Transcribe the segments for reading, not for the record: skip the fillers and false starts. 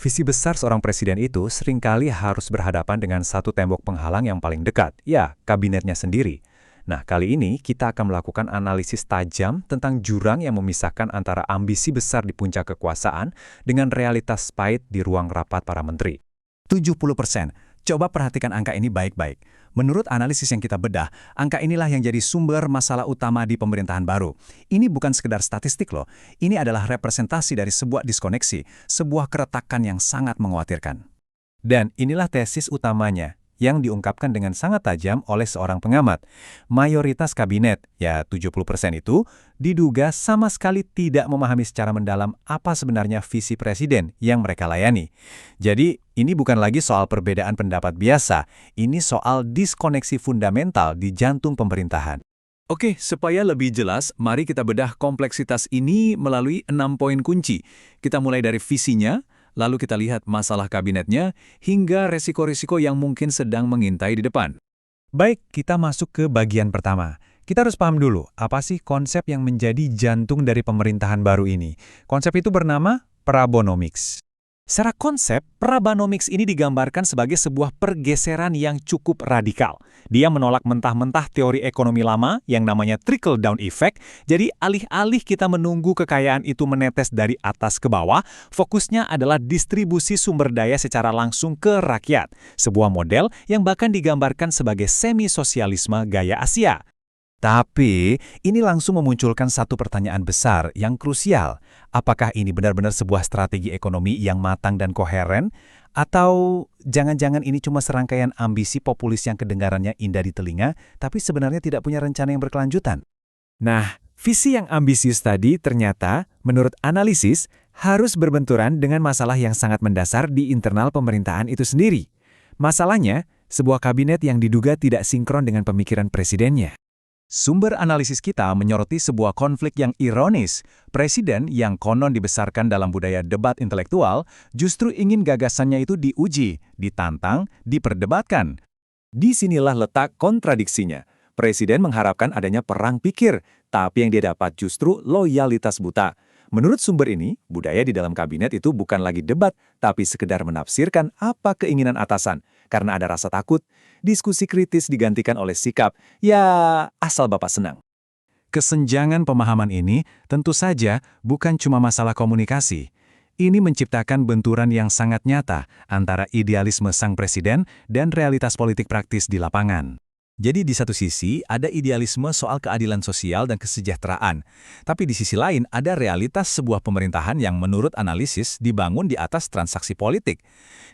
Visi besar seorang presiden itu seringkali harus berhadapan dengan satu tembok penghalang yang paling dekat, ya, kabinetnya sendiri. Nah, kali ini kita akan melakukan analisis tajam tentang jurang yang memisahkan antara ambisi besar di puncak kekuasaan dengan realitas pahit di ruang rapat para menteri. 70%. Coba perhatikan angka ini baik-baik. Menurut analisis yang kita bedah, angka inilah yang jadi sumber masalah utama di pemerintahan baru. Ini bukan sekedar statistik loh. Ini adalah representasi dari sebuah diskoneksi, sebuah keretakan yang sangat mengkhawatirkan. Dan inilah tesis utamanya yang diungkapkan dengan sangat tajam oleh seorang pengamat. Mayoritas kabinet, ya 70% itu, diduga sama sekali tidak memahami secara mendalam apa sebenarnya visi presiden yang mereka layani. Jadi, ini bukan lagi soal perbedaan pendapat biasa, ini soal diskoneksi fundamental di jantung pemerintahan. Oke, supaya lebih jelas, mari kita bedah kompleksitas ini melalui 6 poin kunci. Kita mulai dari visinya, lalu kita lihat masalah kabinetnya, hingga resiko-risiko yang mungkin sedang mengintai di depan. Baik, kita masuk ke bagian pertama. Kita harus paham dulu, apa sih konsep yang menjadi jantung dari pemerintahan baru ini? Konsep itu bernama Prabonomics. Secara konsep, Prabonomics ini digambarkan sebagai sebuah pergeseran yang cukup radikal. Dia menolak mentah-mentah teori ekonomi lama yang namanya trickle-down effect. Jadi alih-alih kita menunggu kekayaan itu menetes dari atas ke bawah, fokusnya adalah distribusi sumber daya secara langsung ke rakyat. Sebuah model yang bahkan digambarkan sebagai semi-sosialisme gaya Asia. Tapi, ini langsung memunculkan satu pertanyaan besar yang krusial. Apakah ini benar-benar sebuah strategi ekonomi yang matang dan koheren? Atau jangan-jangan ini cuma serangkaian ambisi populis yang kedengarannya indah di telinga, tapi sebenarnya tidak punya rencana yang berkelanjutan? Nah, visi yang ambisius tadi ternyata, menurut analisis, harus berbenturan dengan masalah yang sangat mendasar di internal pemerintahan itu sendiri. Masalahnya, sebuah kabinet yang diduga tidak sinkron dengan pemikiran presidennya. Sumber analisis kita menyoroti sebuah konflik yang ironis. Presiden yang konon dibesarkan dalam budaya debat intelektual justru ingin gagasannya itu diuji, ditantang, diperdebatkan. Disinilah letak kontradiksinya. Presiden mengharapkan adanya perang pikir, tapi yang dia dapat justru loyalitas buta. Menurut sumber ini, budaya di dalam kabinet itu bukan lagi debat, tapi sekedar menafsirkan apa keinginan atasan. Karena ada rasa takut, diskusi kritis digantikan oleh sikap, ya asal Bapak senang. Kesenjangan pemahaman ini tentu saja bukan cuma masalah komunikasi. Ini menciptakan benturan yang sangat nyata antara idealisme sang presiden dan realitas politik praktis di lapangan. Jadi di satu sisi ada idealisme soal keadilan sosial dan kesejahteraan, tapi di sisi lain ada realitas sebuah pemerintahan yang menurut analisis dibangun di atas transaksi politik,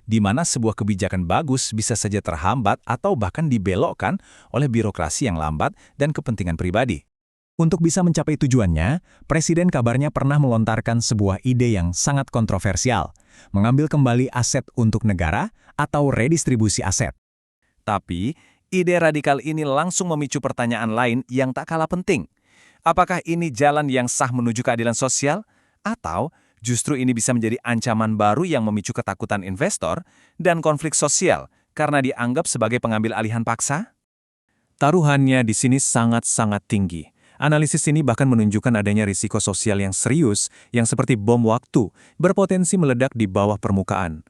di mana sebuah kebijakan bagus bisa saja terhambat atau bahkan dibelokkan oleh birokrasi yang lambat dan kepentingan pribadi. Untuk bisa mencapai tujuannya, Presiden kabarnya pernah melontarkan sebuah ide yang sangat kontroversial, mengambil kembali aset untuk negara atau redistribusi aset. Tapi, ide radikal ini langsung memicu pertanyaan lain yang tak kalah penting. Apakah ini jalan yang sah menuju keadilan sosial? Atau justru ini bisa menjadi ancaman baru yang memicu ketakutan investor dan konflik sosial karena dianggap sebagai pengambil alihan paksa? Taruhannya di sini sangat-sangat tinggi. Analisis ini bahkan menunjukkan adanya risiko sosial yang serius, yang seperti bom waktu, berpotensi meledak di bawah permukaan.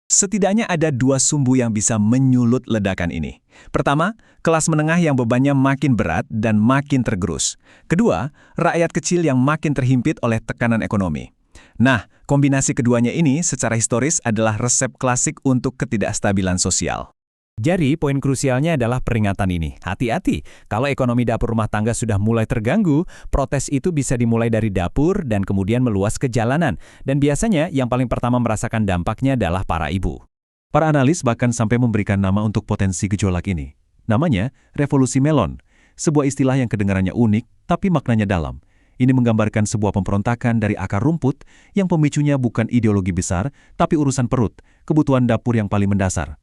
Setidaknya ada dua sumbu yang bisa menyulut ledakan ini. Pertama, kelas menengah yang bebannya makin berat dan makin tergerus. Kedua, rakyat kecil yang makin terhimpit oleh tekanan ekonomi. Nah, kombinasi keduanya ini secara historis adalah resep klasik untuk ketidakstabilan sosial. Jadi, poin krusialnya adalah peringatan ini. Hati-hati, kalau ekonomi dapur rumah tangga sudah mulai terganggu, protes itu bisa dimulai dari dapur dan kemudian meluas ke jalanan. Dan biasanya yang paling pertama merasakan dampaknya adalah para ibu. Para analis bahkan sampai memberikan nama untuk potensi gejolak ini. Namanya revolusi melon, sebuah istilah yang kedengarannya unik tapi maknanya dalam. Ini menggambarkan sebuah pemberontakan dari akar rumput yang pemicunya bukan ideologi besar, tapi urusan perut, kebutuhan dapur yang paling mendasar.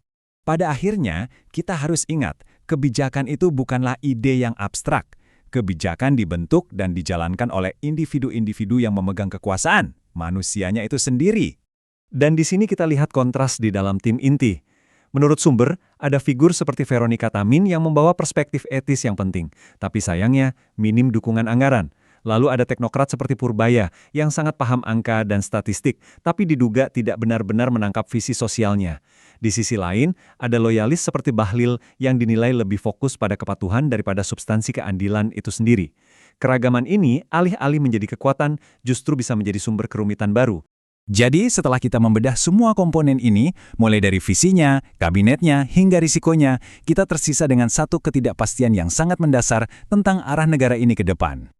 Pada akhirnya, kita harus ingat, kebijakan itu bukanlah ide yang abstrak. Kebijakan dibentuk dan dijalankan oleh individu-individu yang memegang kekuasaan, manusianya itu sendiri. Dan di sini kita lihat kontras di dalam tim inti. Menurut sumber, ada figur seperti Veronica Tamin yang membawa perspektif etis yang penting, tapi sayangnya minim dukungan anggaran. Lalu ada teknokrat seperti Purbaya yang sangat paham angka dan statistik, tapi diduga tidak benar-benar menangkap visi sosialnya. Di sisi lain, ada loyalis seperti Bahlil yang dinilai lebih fokus pada kepatuhan daripada substansi keadilan itu sendiri. Keragaman ini, alih-alih menjadi kekuatan, justru bisa menjadi sumber kerumitan baru. Jadi, setelah kita membedah semua komponen ini, mulai dari visinya, kabinetnya, hingga risikonya, kita tersisa dengan satu ketidakpastian yang sangat mendasar tentang arah negara ini ke depan.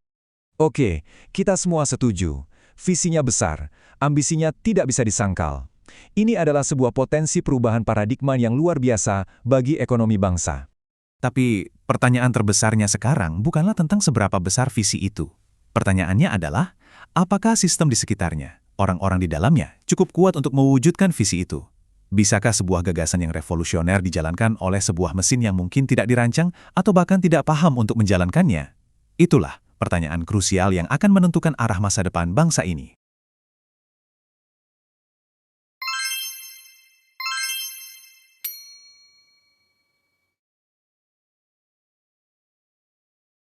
Oke, kita semua setuju. Visinya besar, ambisinya tidak bisa disangkal. Ini adalah sebuah potensi perubahan paradigma yang luar biasa bagi ekonomi bangsa. Tapi pertanyaan terbesarnya sekarang bukanlah tentang seberapa besar visi itu. Pertanyaannya adalah, apakah sistem di sekitarnya, orang-orang di dalamnya, cukup kuat untuk mewujudkan visi itu? Bisakah sebuah gagasan yang revolusioner dijalankan oleh sebuah mesin yang mungkin tidak dirancang atau bahkan tidak paham untuk menjalankannya? Itulah pertanyaan krusial yang akan menentukan arah masa depan bangsa ini.